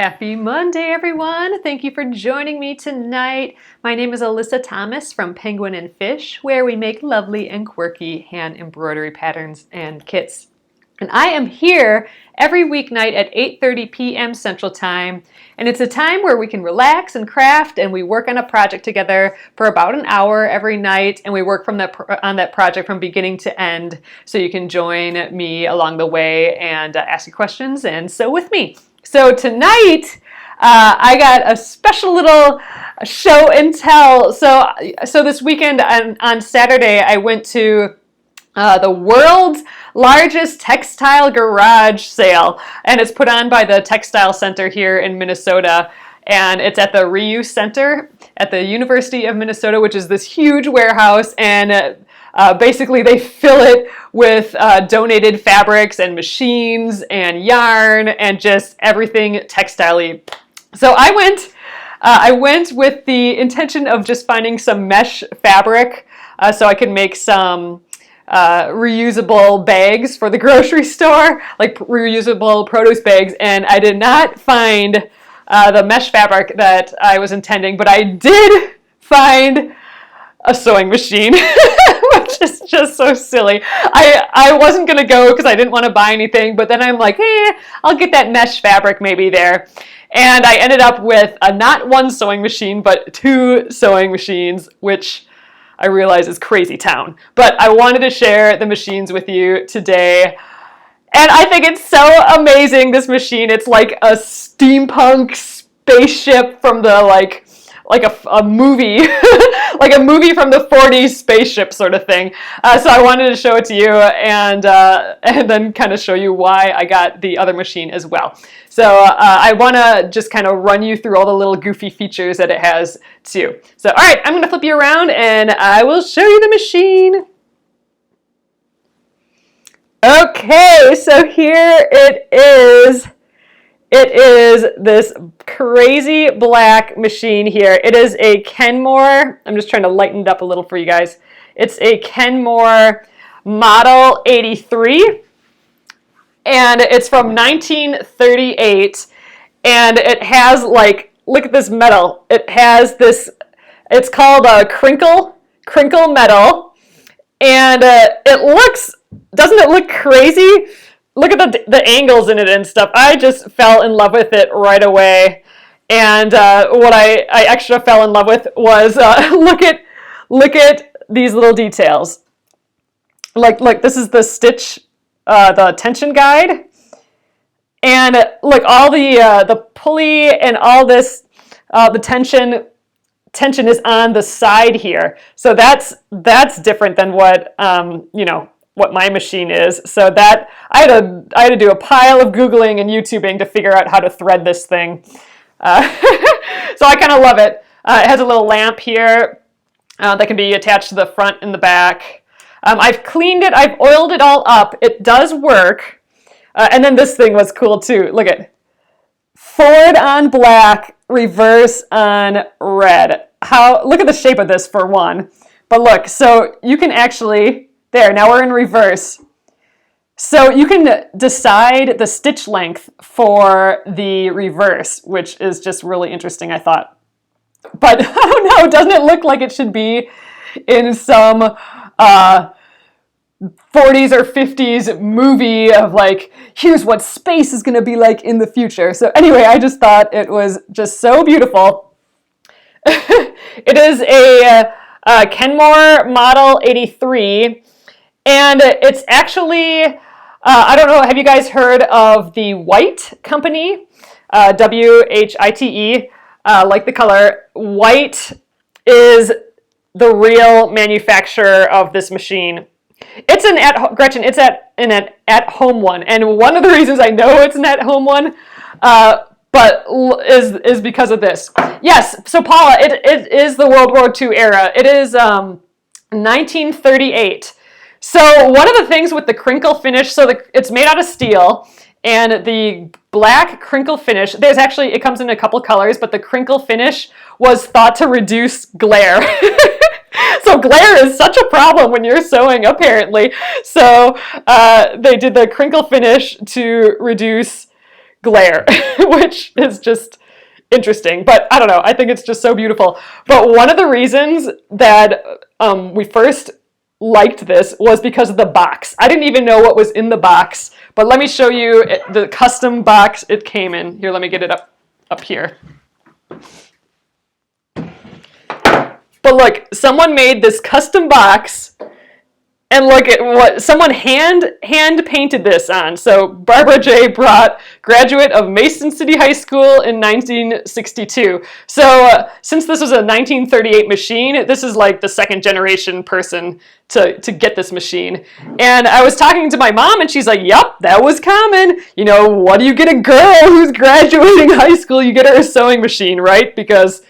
Happy Monday, everyone! Thank you for joining me tonight. My name is Alyssa Thomas from Penguin and Fish, where we make lovely and quirky hand embroidery patterns and kits. And I am here every weeknight at 8:30 p.m. Central Time, and it's a time where we can relax and craft, and we work on a project together for about an hour every night, and we work on that project from beginning to end, so you can join me along the way and ask your questions and sew with me. So tonight, I got a special little show and tell. So this weekend on Saturday, I went to the world's largest textile garage sale, and it's put on by the Textile Center here in Minnesota, and it's at the Reuse Center at the University of Minnesota, which is this huge warehouse, and basically they fill it with donated fabrics and machines and yarn and just everything textile-y. So I went with the intention of just finding some mesh fabric so I could make some reusable bags for the grocery store, like reusable produce bags, and I did not find the mesh fabric that I was intending, but I did find a sewing machine, which is just so silly. I wasn't going to go because I didn't want to buy anything, but then I'm like, hey, I'll get that mesh fabric maybe there. And I ended up with not one sewing machine, but two sewing machines, which I realize is crazy town. But I wanted to share the machines with you today. And I think it's so amazing, this machine. It's like a steampunk spaceship from the like a movie, like a movie from the 40s spaceship sort of thing. So I wanted to show it to you and then kind of show you why I got the other machine as well. So I want to just kind of run you through all the little goofy features that it has too. So all right, I'm going to flip you around and I will show you the machine. Okay, so here it is. It is this crazy black machine here. It is a Kenmore, I'm just trying to lighten it up a little for you guys. It's a Kenmore Model 83, and it's from 1938, and it has, like, look at this metal. It has this, it's called a crinkle metal, and it looks, doesn't it look crazy? Look at the angles in it and stuff. I just fell in love with it right away. And what I extra fell in love with was look at these little details. Like this is the stitch, the tension guide, and look, all the pulley and all this the tension is on the side here. So that's different than what what my machine is. So that I had to do a pile of Googling and YouTubing to figure out how to thread this thing. So I kind of love it. It has a little lamp here that can be attached to the front and the back. I've cleaned it. I've oiled it all up. It does work. And then this thing was cool too. Look at forward on black, reverse on red. Look at the shape of this for one. But look, so you can actually, there, now we're in reverse. So you can decide the stitch length for the reverse, which is just really interesting, I thought. But I don't know, doesn't it look like it should be in some 40s or 50s movie of like, here's what space is going to be like in the future. So anyway, I just thought it was just so beautiful. It is a Kenmore Model 83. And it's actually, I don't know, have you guys heard of the White company? WHITE, like the color. White is the real manufacturer of this machine. It's an Gretchen, it's an at-home one. And one of the reasons I know it's an at-home one but is because of this. Yes, so Paula, it is the World War II era. It is 1938. So one of the things with the crinkle finish, so it's made out of steel, and the black crinkle finish, it comes in a couple colors, but the crinkle finish was thought to reduce glare. So glare is such a problem when you're sewing, apparently. So they did the crinkle finish to reduce glare, which is just interesting. But I don't know, I think it's just so beautiful. But one of the reasons that we first liked this was because of the box. I didn't even know what was in the box, but let me show you the custom box it came in. Here, let me get it up here. But look, someone made this custom box, and look at what someone hand painted this on. So Barbara J. Brott, graduate of Mason City High School in 1962. So since this was a 1938 machine, this is like the second generation person to get this machine. And I was talking to my mom, and she's like, "Yep, that was common. You know, what do you get a girl who's graduating high school? You get her a sewing machine, right? Because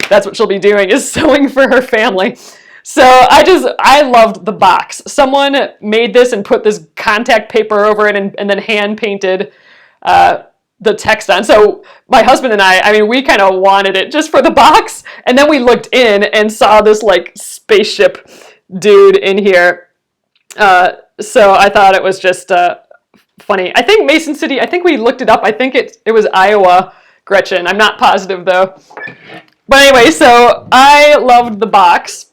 that's what she'll be doing, is sewing for her family." So I loved the box. Someone made this and put this contact paper over it and then hand painted the text on. So my husband and I mean, we kind of wanted it just for the box. And then we looked in and saw this like spaceship dude in here. So I thought it was just funny. I think Mason City, I think we looked it up. I think it was Iowa, Gretchen. I'm not positive though. But anyway, so I loved the box.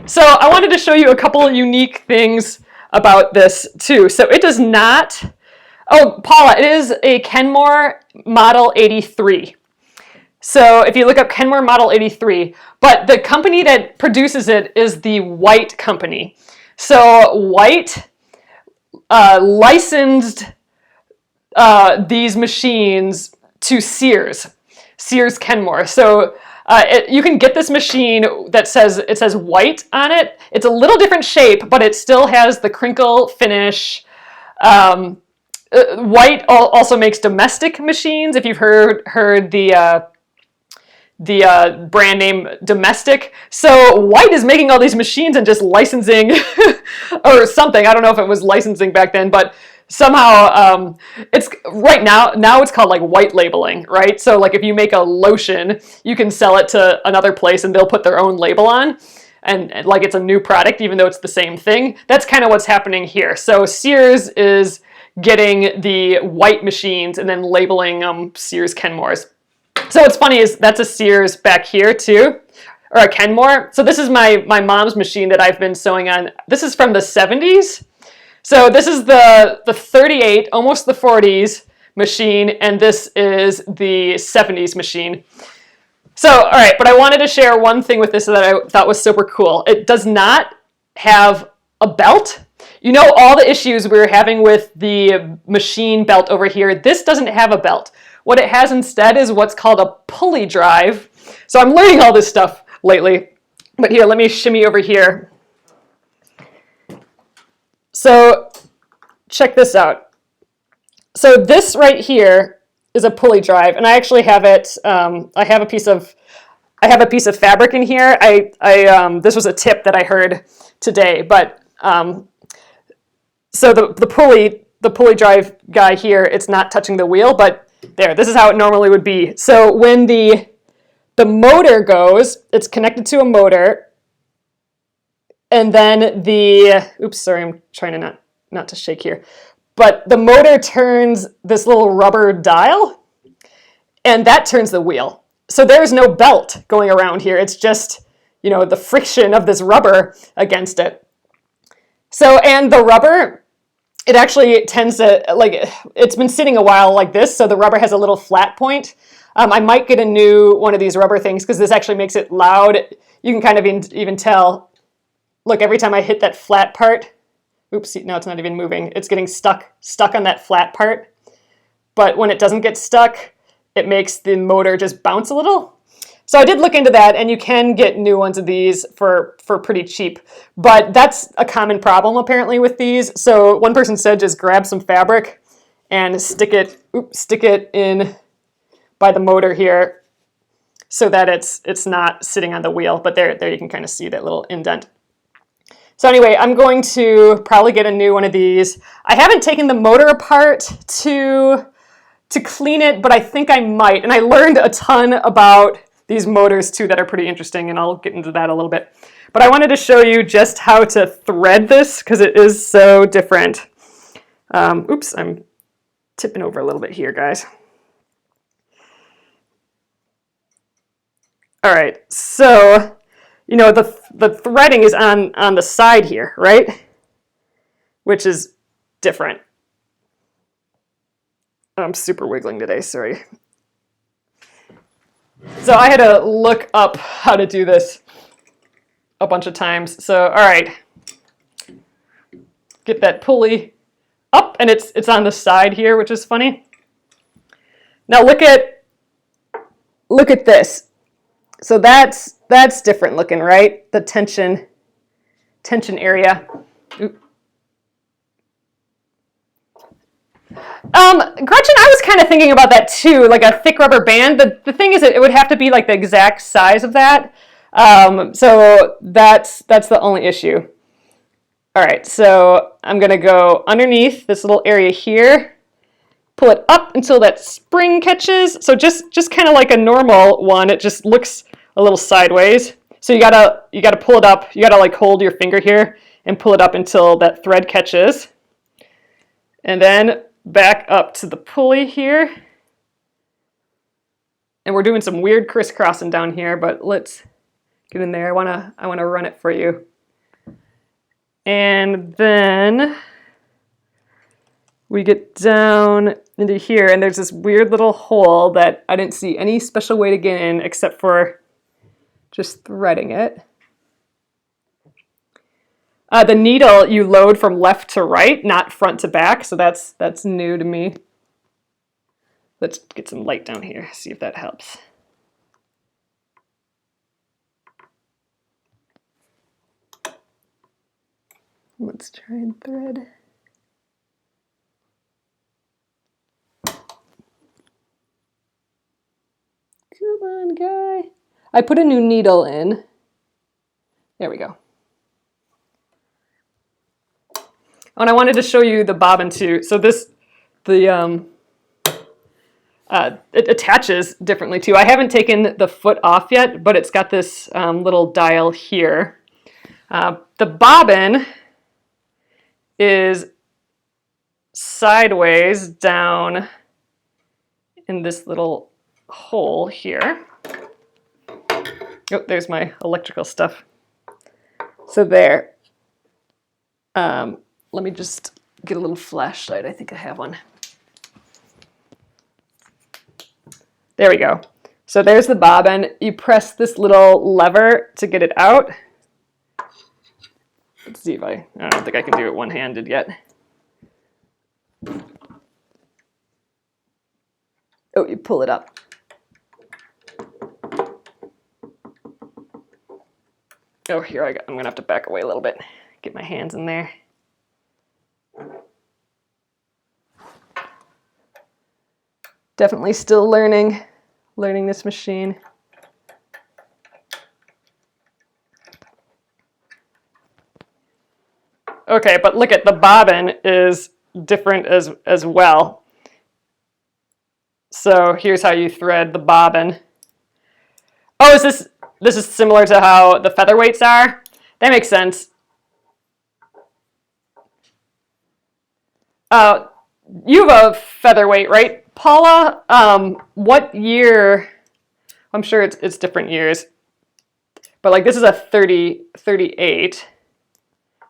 So I wanted to show you a couple of unique things about this too. So it does not, oh, Paula, it is a Kenmore Model 83. So if you look up Kenmore Model 83, but the company that produces it is the White Company. So White licensed these machines to Sears Kenmore. So you can get this machine that says White on it. It's a little different shape, but it still has the crinkle finish. White also makes domestic machines. If you've heard the brand name Domestic. So White is making all these machines and just licensing or something. I don't know if it was licensing back then, but somehow it's right now it's called like white labeling, right? So like if you make a lotion, you can sell it to another place and they'll put their own label on and like it's a new product even though it's the same thing. That's kind of what's happening here. So Sears is getting the White machines and then labeling them Sears Kenmores. So what's funny is that's a Sears back here too, or a Kenmore. So this is my mom's machine that I've been sewing on. This is from the 70s. So this is the 38, almost the 40s machine, and this is the 70s machine. So, all right, but I wanted to share one thing with this that I thought was super cool. It does not have a belt. You know all the issues we were having with the machine belt over here. This doesn't have a belt. What it has instead is what's called a pulley drive. So I'm learning all this stuff lately. But here, let me shimmy over here. So check this out. So this right here is a pulley drive, and I actually have it. I have a piece of fabric in here. This was a tip that I heard today, but so the pulley drive guy here, it's not touching the wheel, but there. This is how it normally would be. So when the motor goes, it's connected to a motor. And then oops, sorry, I'm trying to not to shake here. But the motor turns this little rubber dial, and that turns the wheel. So there's no belt going around here. It's just, you know, the friction of this rubber against it. So, and the rubber, it actually tends to, like, it's been sitting a while like this, so the rubber has a little flat point. I might get a new one of these rubber things because this actually makes it loud. You can kind of even tell. Look, every time I hit that flat part, oops, now it's not even moving. It's getting stuck on that flat part. But when it doesn't get stuck, it makes the motor just bounce a little. So I did look into that, and you can get new ones of these for pretty cheap. But that's a common problem apparently with these. So one person said just grab some fabric and stick it in by the motor here so that it's not sitting on the wheel. But there you can kind of see that little indent. So anyway, I'm going to probably get a new one of these. I haven't taken the motor apart to clean it, but I think I might. And I learned a ton about these motors too that are pretty interesting, and I'll get into that a little bit. But I wanted to show you just how to thread this because it is so different. Oops, I'm tipping over a little bit here, guys. All right, so, you know, the threading is on the side here, right? Which is different. I'm super wiggling today, sorry. So I had to look up how to do this a bunch of times. So, all right, get that pulley up, and it's on the side here, which is funny. Now look at this. So that's different looking, right? The tension area. Oop. Gretchen, I was kind of thinking about that too, like a thick rubber band. The thing is, it would have to be like the exact size of that. So that's the only issue. All right, so I'm gonna go underneath this little area here, pull it up until that spring catches. So just kind of like a normal one, it just looks a little sideways. So you gotta pull it up. You gotta like hold your finger here and pull it up until that thread catches, and then back up to the pulley here. And we're doing some weird crisscrossing down here, but let's get in there. I wanna run it for you. And then we get down into here, and there's this weird little hole that I didn't see any special way to get in except for just threading it. The needle you load from left to right, not front to back, so that's new to me. Let's get some light down here, see if that helps. Let's try and thread. Come on, guy. I put a new needle in. There we go. And I wanted to show you the bobbin too. So it attaches differently too. I haven't taken the foot off yet, but it's got this little dial here. The bobbin is sideways down in this little hole here. Oh, there's my electrical stuff. So there. Let me just get a little flashlight. I think I have one. There we go. So there's the bobbin. You press this little lever to get it out. Let's see if I don't think I can do it one-handed yet. Oh, you pull it up. Oh, here I'm going to have to back away a little bit. Get my hands in there. Definitely still learning this machine. Okay, but look at the bobbin is different as well. So here's how you thread the bobbin. Oh, this is similar to how the featherweights are? That makes sense. You have a featherweight, right, Paula? What year? I'm sure it's different years. But like this is a 38.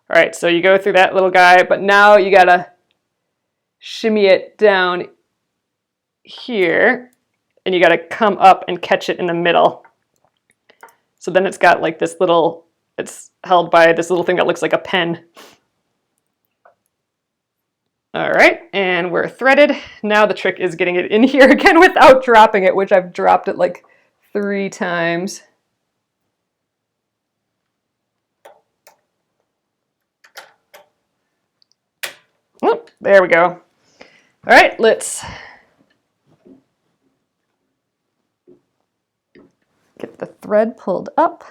All right, so you go through that little guy, but now you gotta shimmy it down here, and you gotta come up and catch it in the middle. So then it's got like this little, it's held by this little thing that looks like a pen. All right, and we're threaded. Now the trick is getting it in here again without dropping it, which I've dropped it like 3 times. Oh, there we go. All right, let's get the thread pulled up.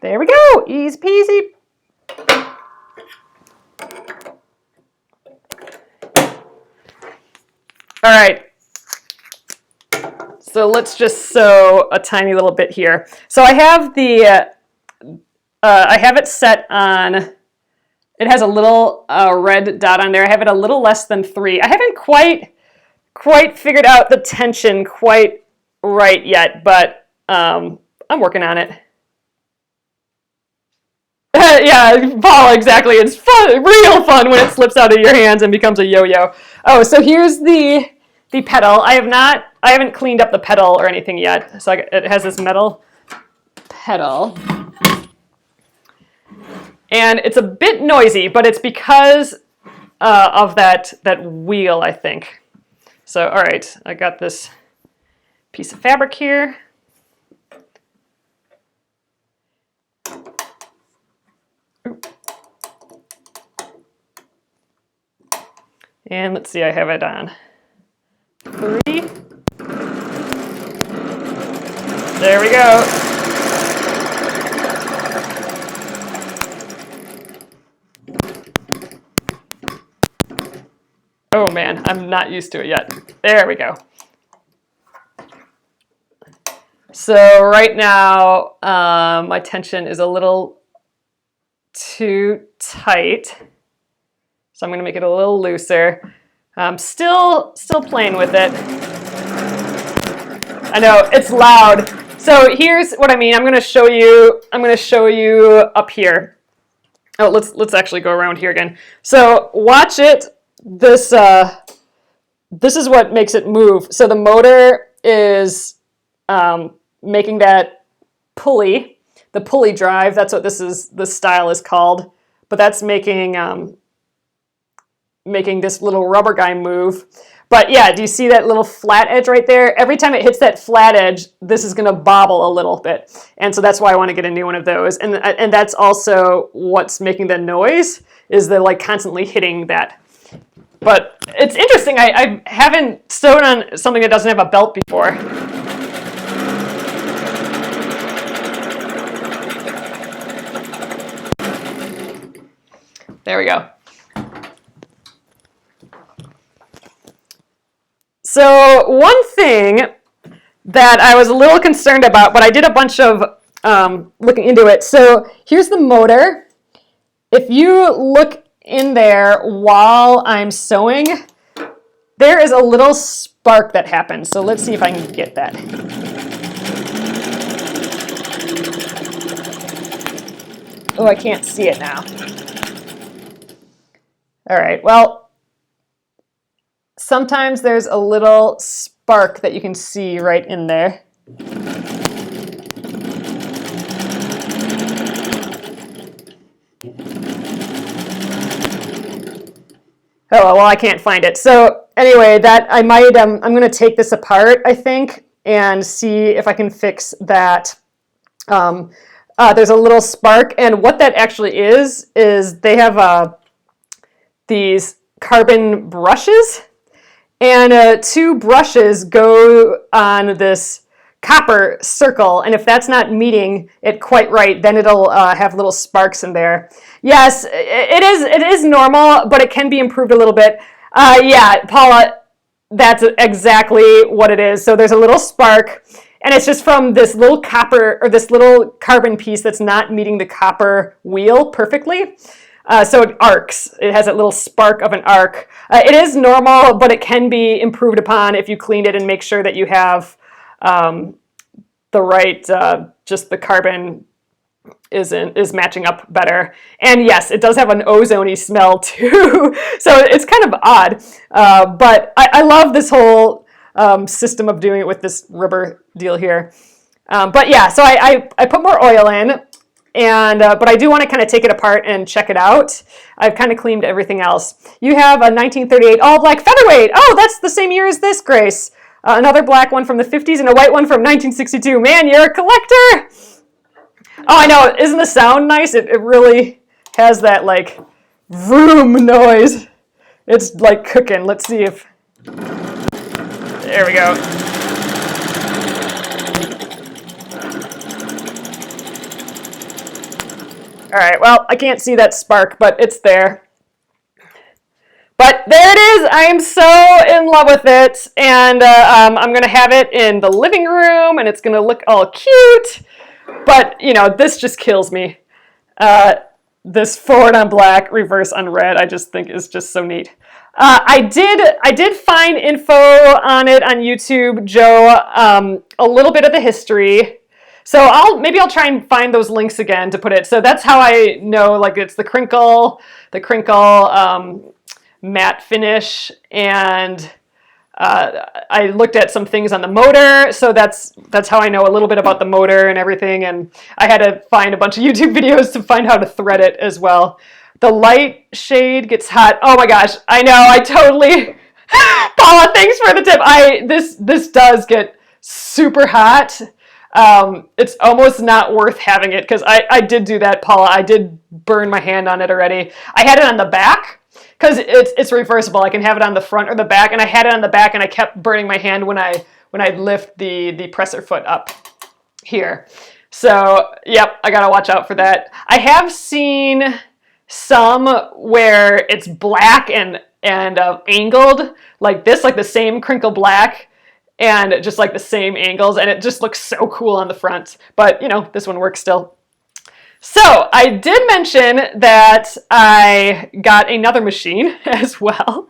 There we go, easy peasy. All right, so let's just sew a tiny little bit here. So I have I have it set on it has a little red dot on there. I have it a little less than 3. I haven't quite figured out the tension quite right yet, but I'm working on it. Yeah, Paula, exactly. It's fun, real fun when it slips out of your hands and becomes a yo-yo. Oh, so here's the pedal. I haven't cleaned up the pedal or anything yet. So it has this metal pedal. And it's a bit noisy, but it's because of that wheel, I think. So, all right, I got this piece of fabric here. And let's see, I have it on 3. There we go. Oh man, I'm not used to it yet. There we go. So right now, my tension is a little too tight. So I'm going to make it a little looser. I'm still playing with it. I know it's loud. So here's what I mean. I'm going to show you up here. Oh, let's actually go around here again. So watch it. This is what makes it move. So the motor is making that pulley, the pulley drive. That's what this style is called. But that's making this little rubber guy move. But yeah, do you see that little flat edge right there? Every time it hits that flat edge, this is gonna bobble a little bit. And so that's why I wanna get a new one of those. And that's also what's making the noise, is the like constantly hitting that. But it's interesting, I haven't sewed on something that doesn't have a belt before. There we go. So one thing that I was a little concerned about, but I did a bunch of looking into it. So here's the motor. If you look in there while I'm sewing, there is a little spark that happens. So let's see if I can get that. Oh, I can't see it now. All right, well, sometimes there's a little spark that you can see right in there. Oh, well, I can't find it. So anyway, that I might, I'm going to take this apart, I think, and see if I can fix that. There's a little spark, and what that actually is they have these carbon brushes, and 2 brushes go on this copper circle, and if that's not meeting it quite right, then it'll have little sparks in there. Yes, it is normal, but it can be improved a little bit. Yeah, Paula, that's exactly what it is. So there's a little spark, and it's just from this little copper, or this little carbon piece that's not meeting the copper wheel perfectly. So it arcs. It has that little spark of an arc. It is normal, but it can be improved upon if you clean it and make sure that you have the right, just the carbon is matching up better. And yes, it does have an ozone-y smell too. So it's kind of odd. But I love this whole system of doing it with this rubber deal here. But yeah, so I put more oil in. And but I do want to kind of take it apart and check it out. I've kind of cleaned everything else. You have a 1938 all-black featherweight. Oh, that's the same year as this, Grace. Another black one from the 50s and a white one from 1962. Man, you're a collector! Oh, I know. Isn't the sound nice? It really has that, like, vroom noise. It's like cooking. Let's see if... There we go. All right, well, I can't see that spark, but it's there. But there it is. I am so in love with it, and I'm going to have it in the living room, and it's going to look all cute. But, you know, this just kills me. this forward on black, reverse on red, I just think is just so neat. I did find info on it on YouTube, Joe, a little bit of the history. So maybe I'll try and find those links again to put it. So that's how I know, like, it's the crinkle matte finish, and I looked at some things on the motor, so that's how I know a little bit about the motor and everything, and I had to find a bunch of YouTube videos to find how to thread it as well. The light shade gets hot. Oh my gosh, I know, I totally... Paula, thanks for the tip. This does get super hot. It's almost not worth having it, because I did do that, Paula. I did burn my hand on it already. I had it on the back, because it's reversible. I can have it on the front or the back, and I had it on the back, and I kept burning my hand when I lift the presser foot up here. So, yep, I gotta watch out for that. I have seen some where it's black and angled like this, like the same crinkle black, and just like the same angles, and it just looks so cool on the front. But, you know, this one works still. So I did mention that I got another machine as well.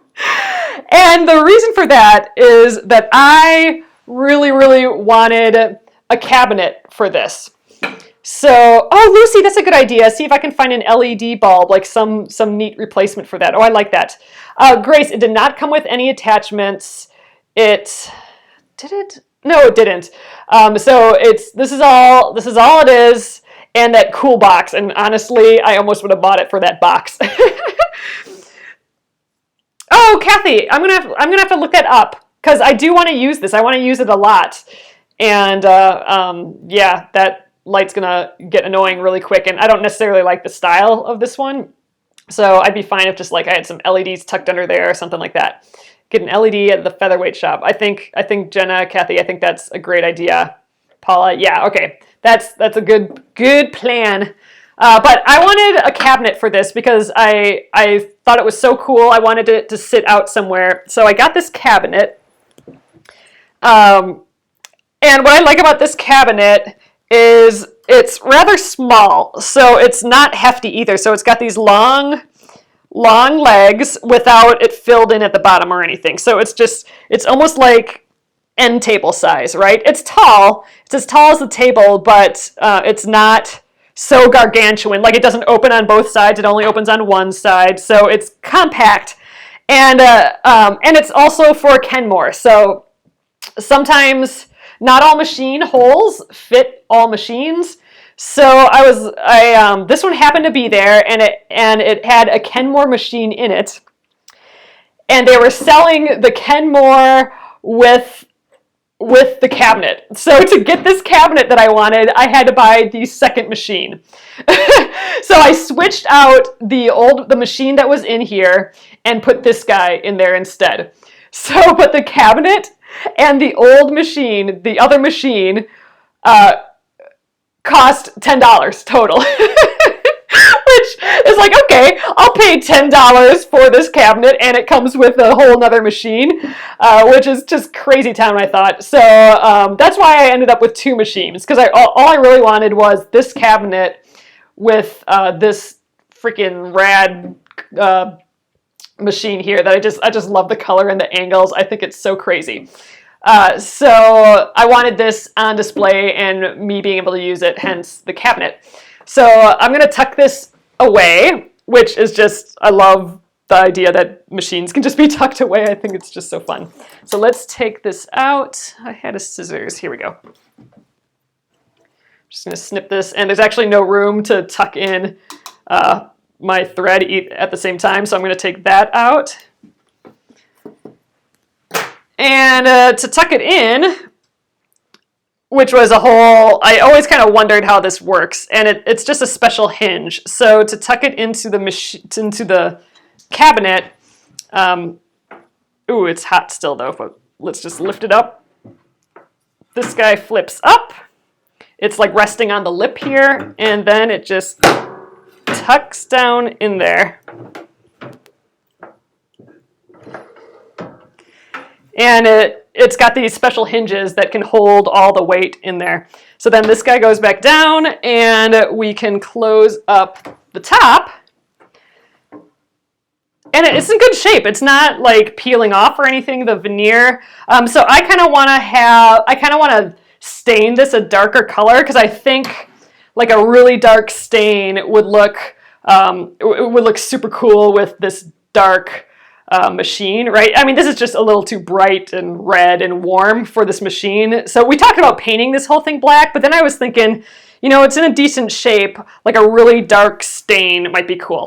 And the reason for that is that I really, really wanted a cabinet for this. So, oh, Lucy, that's a good idea. See if I can find an LED bulb, like some neat replacement for that. Oh, I like that. Grace, it did not come with any attachments. Did it? No, it didn't. So this is all it is. And that cool box, and honestly, I almost would have bought it for that box. Oh, Kathy, I'm gonna have to look that up, because I do want to use this. I want to use it a lot, and yeah, that light's gonna get annoying really quick, and I don't necessarily like the style of this one, so I'd be fine if just like I had some LEDs tucked under there or something like that. Get an LED at the featherweight shop. I think Jenna, Kathy, I think that's a great idea. Paula, yeah, okay. That's a good plan. But I wanted a cabinet for this because I thought it was so cool. I wanted it to sit out somewhere. So I got this cabinet. And what I like about this cabinet is it's rather small. So it's not hefty either. So it's got these long legs without it filled in at the bottom or anything. So it's almost like end table size, right? It's tall. It's as tall as the table, but it's not so gargantuan. Like, it doesn't open on both sides. It only opens on one side. So it's compact, and it's also for Kenmore. So sometimes not all machine holes fit all machines. So this one happened to be there, and it had a Kenmore machine in it, and they were selling the Kenmore with the cabinet. So to get this cabinet that I wanted, I had to buy the second machine. So I switched out the machine that was in here and put this guy in there instead. So, but the cabinet and the old machine, the other machine, cost $10 total. Which is like, okay, I'll pay $10 for this cabinet, and it comes with a whole nother machine, which is just crazy town, I thought. So that's why I ended up with two machines, because all I really wanted was this cabinet with this freaking rad machine here that I just love the color and the angles. I think it's so crazy. So I wanted this on display and me being able to use it, hence the cabinet. So I'm going to tuck this away, which is just, I love the idea that machines can just be tucked away. I think it's just so fun. So let's take this out. I had a scissors. Here we go. Just going to snip this, and there's actually no room to tuck in my thread at the same time, so I'm going to take that out. And to tuck it in, which was I always kind of wondered how this works, and it's just a special hinge. So to tuck it into the cabinet, ooh, it's hot still though, but let's just lift it up. This guy flips up. It's like resting on the lip here, and then it just tucks down in there. And it's got these special hinges that can hold all the weight in there. So then this guy goes back down, and we can close up the top, and it's in good shape. It's not like peeling off or anything, the veneer. So I kind of want to stain this a darker color because I think like a really dark stain would look super cool with this dark machine, right? I mean, this is just a little too bright and red and warm for this machine. So we talked about painting this whole thing black, but then I was thinking, you know, it's in a decent shape, like a really dark stain might be cool.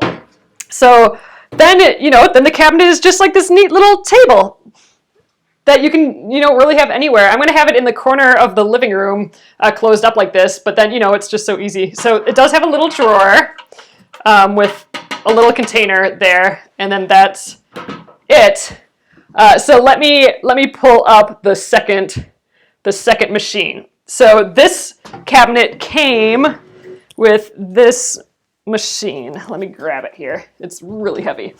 So then, then the cabinet is just like this neat little table that you can, really have anywhere. I'm going to have it in the corner of the living room, closed up like this, but then, it's just so easy. So it does have a little drawer with a little container there, and then that's it. So let me pull up the second machine. So this cabinet came with this machine. Let me grab it here. It's really heavy.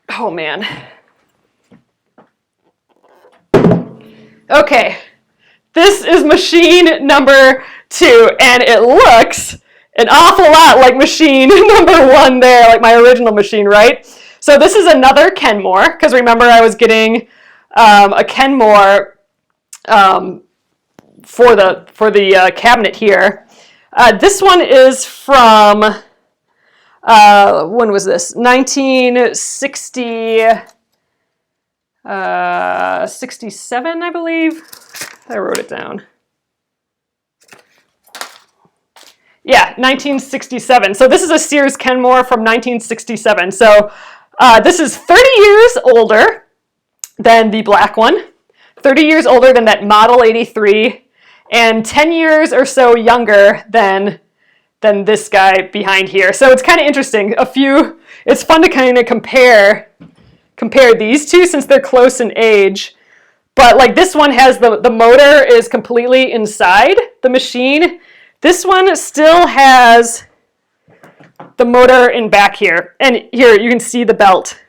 Oh man. Okay. This is machine number 2, and it looks an awful lot like machine number 1 there, like my original machine, right? So this is another Kenmore, because remember I was getting a Kenmore for the cabinet here. This one is from when was this? 1967, I believe. I wrote it down. Yeah, 1967. So this is a Sears Kenmore from 1967. So this is 30 years older than the black one, 30 years older than that Model 83, and 10 years or so younger than this guy behind here. So it's kind of interesting. It's fun to kind of compare these two since they're close in age. But like this one has the motor is completely inside the machine. This one still has the motor in back here. And here you can see the belt.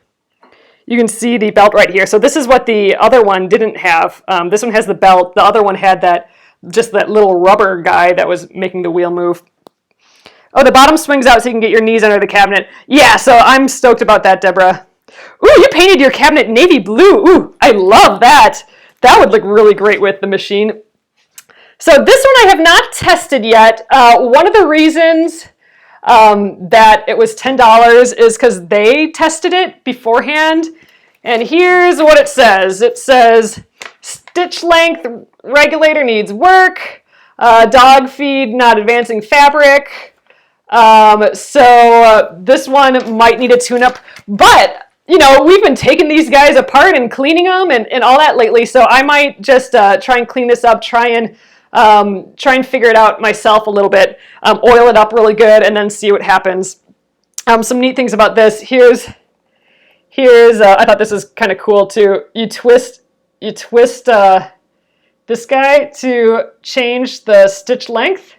You can see the belt right here. So this is what the other one didn't have. This one has the belt. The other one had just that little rubber guy that was making the wheel move. Oh, the bottom swings out so you can get your knees under the cabinet. Yeah, so I'm stoked about that, Deborah. Ooh, you painted your cabinet navy blue. Ooh, I love that. That would look really great with the machine. So this one I have not tested yet. One of the reasons that it was $10 is because they tested it beforehand. And here's what it says. It says, stitch length regulator needs work. Dog feed not advancing fabric. So this one might need a tune-up. But we've been taking these guys apart and cleaning them and all that lately, so I might just try and clean this up, try and figure it out myself a little bit, oil it up really good, and then see what happens. Some neat things about this. Here's I thought this is kind of cool too. You twist this guy to change the stitch length.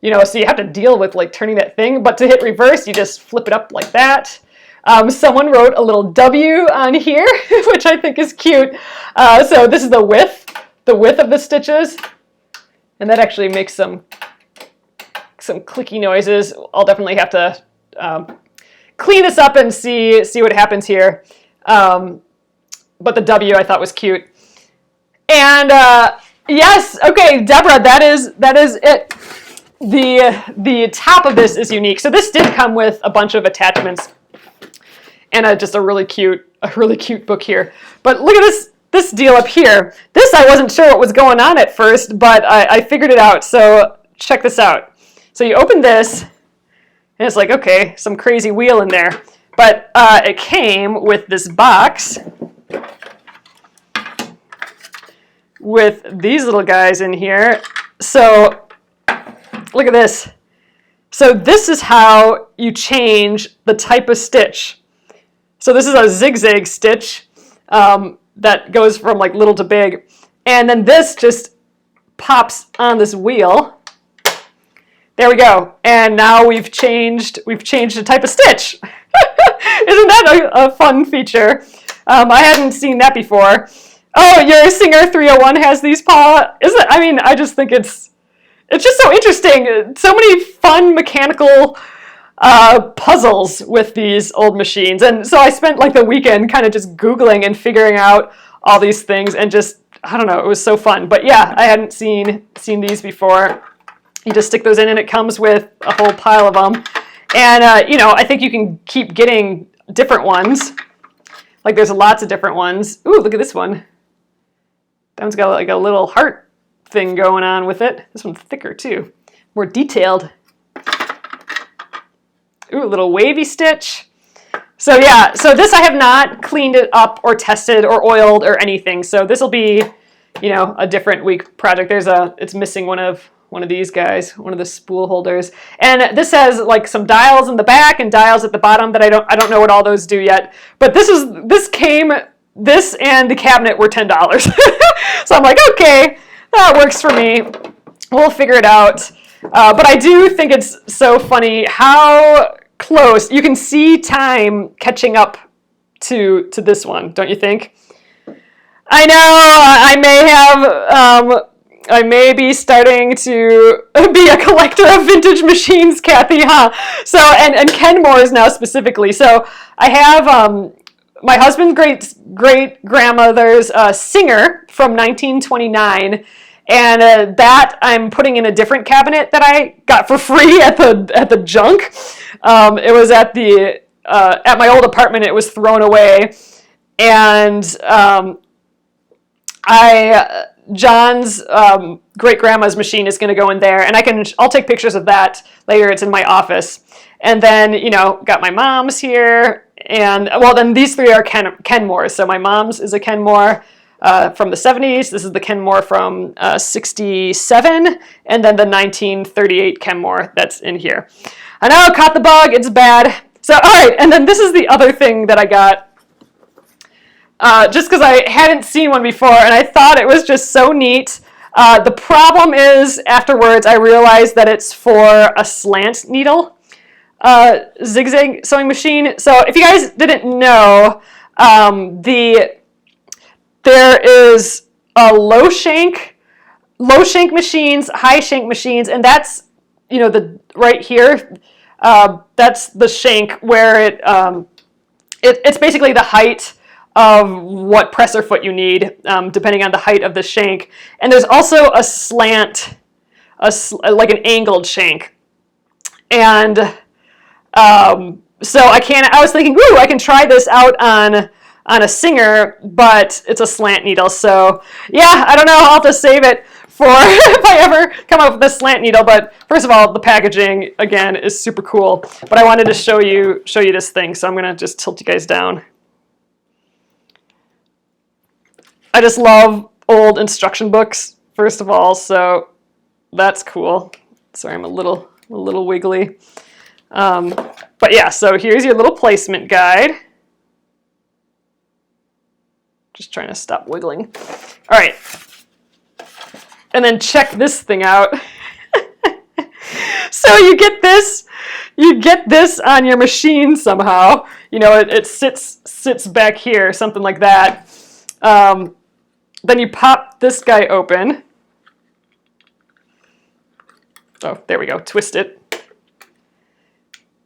So you have to deal with like turning that thing, but to hit reverse, you just flip it up like that. Someone wrote a little W on here, which I think is cute. So this is the width of the stitches, and that actually makes some clicky noises. I'll definitely have to clean this up and see what happens here. But the W I thought was cute. And yes, okay, Deborah, that is it. The top of this is unique. So this did come with a bunch of attachments and just a really cute book here. But look at this deal up here. This I wasn't sure what was going on at first, but I figured it out. So check this out. So you open this, and it's like, okay, some crazy wheel in there. But it came with this box with these little guys in here. So look at this. So this is how you change the type of stitch. So this is a zigzag stitch that goes from like little to big. And then this just pops on this wheel. There we go. And now we've changed the type of stitch. Isn't that a fun feature? I hadn't seen that before. Oh, your Singer 301 has these, Paula. I just think it's it's just so interesting. So many fun mechanical puzzles with these old machines. And so I spent like the weekend kind of just Googling and figuring out all these things, and just, I don't know, it was so fun. But yeah, I hadn't seen these before. You just stick those in and it comes with a whole pile of them. And, you know, I think you can keep getting different ones. Like there's lots of different ones. Ooh, look at this one. That one's got like a little heart thing going on with it. This one's thicker too, more detailed. Ooh, a little wavy stitch. So yeah, so this I have not cleaned it up or tested or oiled or anything. So this will be, you know, a different week project. It's missing one of these guys, one of the spool holders. And this has like some dials in the back and dials at the bottom that I don't know what all those do yet. But this and the cabinet were $10. So I'm like, okay, that works for me. We'll figure it out. But I do think it's so funny how close you can see time catching up to this one, don't you think? I know I may be starting to be a collector of vintage machines, Kathy, huh? So and Kenmore's now specifically. So I have my husband's great grandmother's Singer from 1929. And that I'm putting in a different cabinet that I got for free at the junk. It was at my old apartment. It was thrown away, and John's great grandma's machine is going to go in there, and I'll take pictures of that later. It's in my office, and then got my mom's here, and well, then these three are Kenmore. So my mom's is a Kenmore. From the 70s. This is the Kenmore from 67, and then the 1938 Kenmore that's in here. I know, caught the bug, it's bad. So, all right, and then this is the other thing that I got, just because I hadn't seen one before, and I thought it was just so neat. The problem is, afterwards, I realized that it's for a slant needle zigzag sewing machine. So, if you guys didn't know, there is a low shank machines, high shank machines, and that's, the right here, that's the shank where it's basically the height of what presser foot you need, depending on the height of the shank. And there's also a slant, like an angled shank. And so I was thinking, ooh, I can try this out on a Singer, but it's a slant needle. So yeah, I don't know, I'll have to save it for if I ever come up with a slant needle. But first of all, the packaging again is super cool. But I wanted to show you this thing, so I'm gonna just tilt you guys down. I just love old instruction books, first of all, so that's cool. Sorry, I'm a little wiggly. But yeah, so here's your little placement guide. Just trying to stop wiggling. All right. And then check this thing out. So you get this on your machine somehow. It sits back here, something like that. Then you pop this guy open. Oh, there we go. Twist it.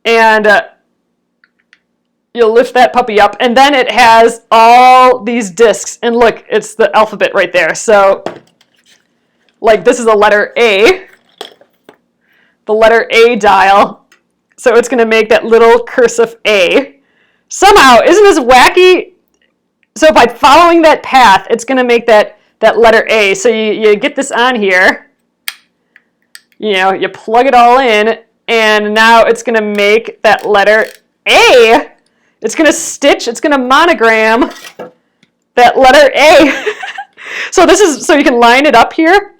And you'll lift that puppy up, and then it has all these discs, and look, it's the alphabet right there. So, like, this is a letter A, the letter A dial, so it's going to make that little cursive A. Somehow, isn't this wacky? So by following that path, it's going to make that letter A. So you get this on here, you plug it all in, and now it's going to make that letter A. It's going to stitch, it's going to monogram that letter A. So you can line it up here,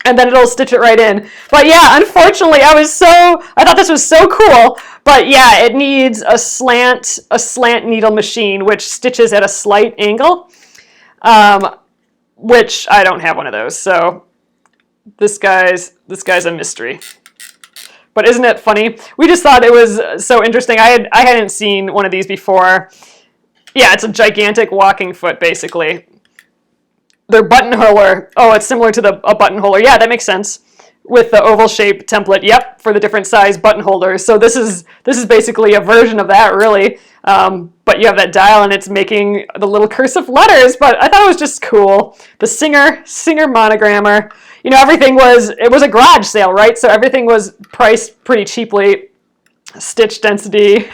and then it'll stitch it right in. But yeah, unfortunately, I thought this was so cool, but yeah, it needs a slant needle machine, which stitches at a slight angle, which I don't have one of those. So this guy's a mystery. But isn't it funny? We just thought it was so interesting. I hadn't seen one of these before. Yeah, it's a gigantic walking foot, basically. Their buttonholer. Oh, it's similar to a buttonholer. Yeah, that makes sense. with the oval shape template, yep, for the different size button holders. So this is basically a version of that, really. But you have that dial, and it's making the little cursive letters. But I thought it was just cool. The Singer monogrammer. You know, it was a garage sale, right? So everything was priced pretty cheaply. Stitch density.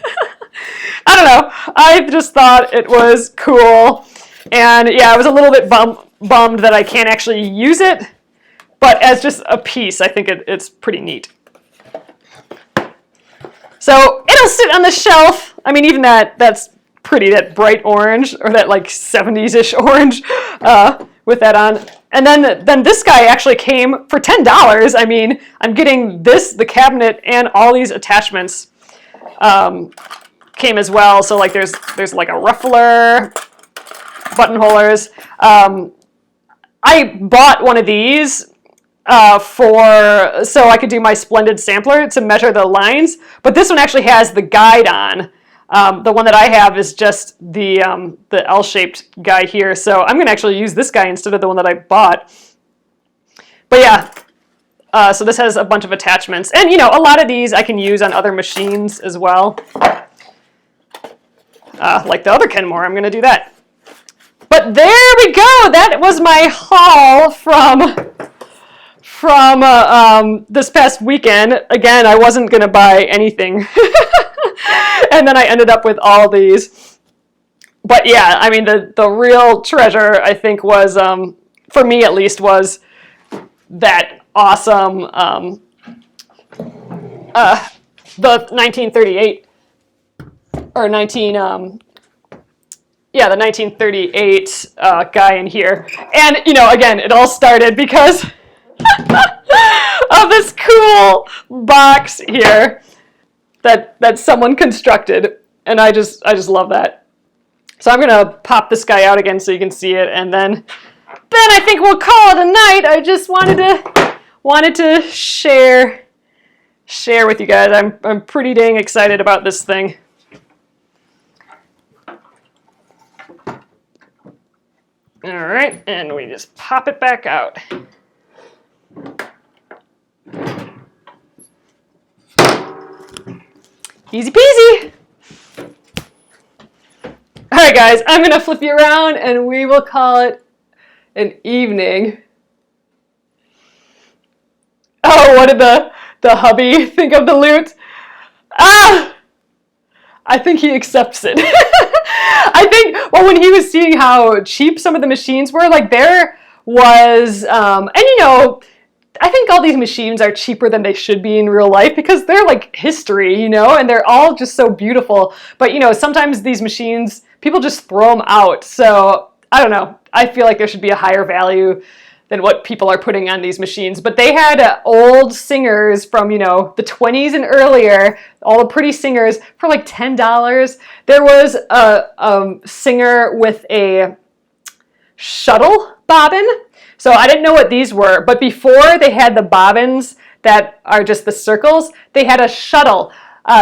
I don't know. I just thought it was cool. And yeah, I was a little bit bummed that I can't actually use it. But as just a piece, I think it's pretty neat. So it'll sit on the shelf. I mean, even that's pretty, that bright orange, or that like 70s-ish orange with that on. And then this guy actually came for $10. I mean, I'm getting the cabinet, and all these attachments came as well. So like there's like a ruffler, buttonholers. I bought one of these so I could do my Splendid sampler to measure the lines, but this one actually has the guide on. The one that I have is just the L-shaped guy here, so I'm going to actually use this guy instead of the one that I bought. But yeah, so this has a bunch of attachments, and you know, a lot of these I can use on other machines as well. Like the other Kenmore, I'm going to do that. But there we go. That was my haul from this past weekend. Again, I wasn't going to buy anything. And then I ended up with all these. But yeah, I mean, the real treasure, I think, was, for me at least, was that awesome, the 1938, or the 1938 guy in here. And, you know, again, it all started because of this cool box here that someone constructed, and I just love that. So I'm gonna pop this guy out again so you can see it, and then I think we'll call it a night. I just wanted to share with you guys. I'm pretty dang excited about this thing. All right, and we just pop it back out. Easy peasy. All right, guys, I'm going to flip you around, and we will call it an evening. Oh, what did the hubby think of the loot? I think he accepts it. I think, well, when he was seeing how cheap some of the machines were, like there was, and you know, I think all these machines are cheaper than they should be in real life because they're like history, you know, and they're all just so beautiful. But, you know, sometimes these machines, people just throw them out. So, I don't know. I feel like there should be a higher value than what people are putting on these machines. But they had old singers from, you know, the 20s and earlier, all the pretty singers for like $10. There was a singer with a shuttle bobbin. So I didn't know what these were, but before they had the bobbins that are just the circles, they had a shuttle.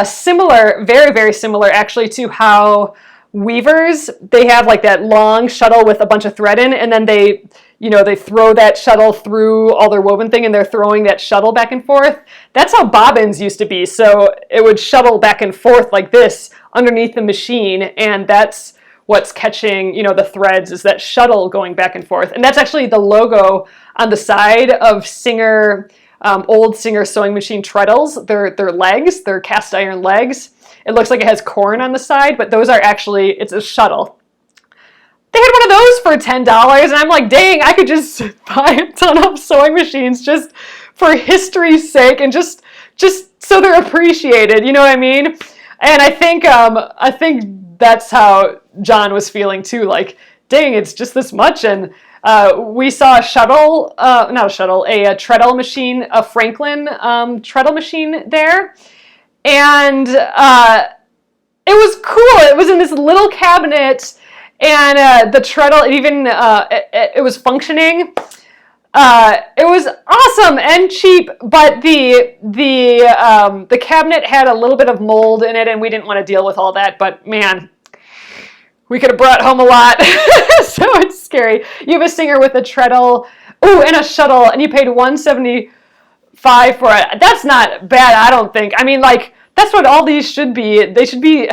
Similar, very, very similar actually to how weavers, they have like that long shuttle with a bunch of thread in, and then they throw that shuttle through all their woven thing, and they're throwing that shuttle back and forth. That's how bobbins used to be. So it would shuttle back and forth like this underneath the machine, and that's what's catching, you know, the threads, is that shuttle going back and forth. And that's actually the logo on the side of Singer, old Singer sewing machine treadles. Their legs, their cast iron legs. It looks like it has corn on the side, but those are actually, it's a shuttle. They had one of those for $10, and I'm like, dang, I could just buy a ton of sewing machines just for history's sake, and just so they're appreciated, you know what I mean? And I think that's how John was feeling too, like, dang, it's just this much. And we saw a treadle machine, a Franklin treadle machine there. And it was cool. It was in this little cabinet, and the treadle, it was functioning. It was awesome and cheap, but the cabinet had a little bit of mold in it, and we didn't want to deal with all that. But man, we could have brought home a lot. So it's scary. You have a Singer with a treadle, and a shuttle, and you paid $175 $5 for it. That's not bad, I don't think. I mean, like, that's what all these should be. These should be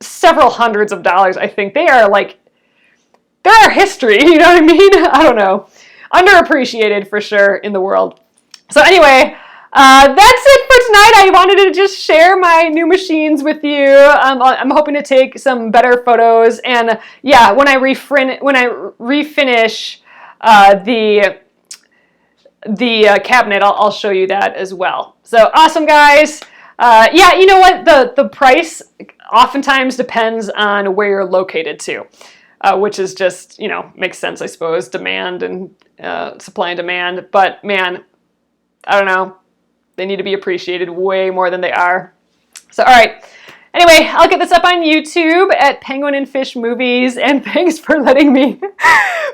several hundreds of dollars, I think. They are like, they're our history, you know what I mean? I don't know. Underappreciated for sure in the world. So anyway, that's it for tonight. I wanted to just share my new machines with you. I'm hoping to take some better photos, and yeah, when I refinish the cabinet, I'll show you that as well. So awesome, guys. Yeah, you know what? The price oftentimes depends on where you're located too, which is just, you know, makes sense, I suppose. Demand and supply and demand. But man, I don't know. They need to be appreciated way more than they are. So, all right. Anyway, I'll get this up on YouTube at Penguin and Fish Movies, and thanks for letting me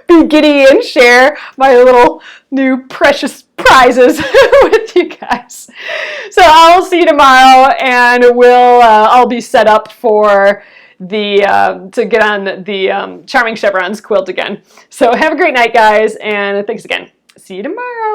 be giddy and share my little new precious prizes with you guys. So I'll see you tomorrow, and I'll be set up for to get on the Charming Chevrons quilt again. So have a great night, guys, and thanks again. See you tomorrow.